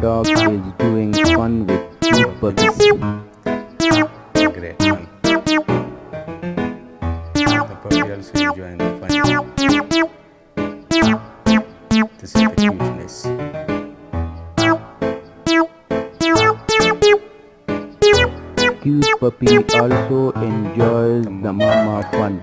dog is doing fun with two puppies. Great one. The puppy also enjoying the fun. This is the cuteness. Cute puppy also enjoys the mama fun.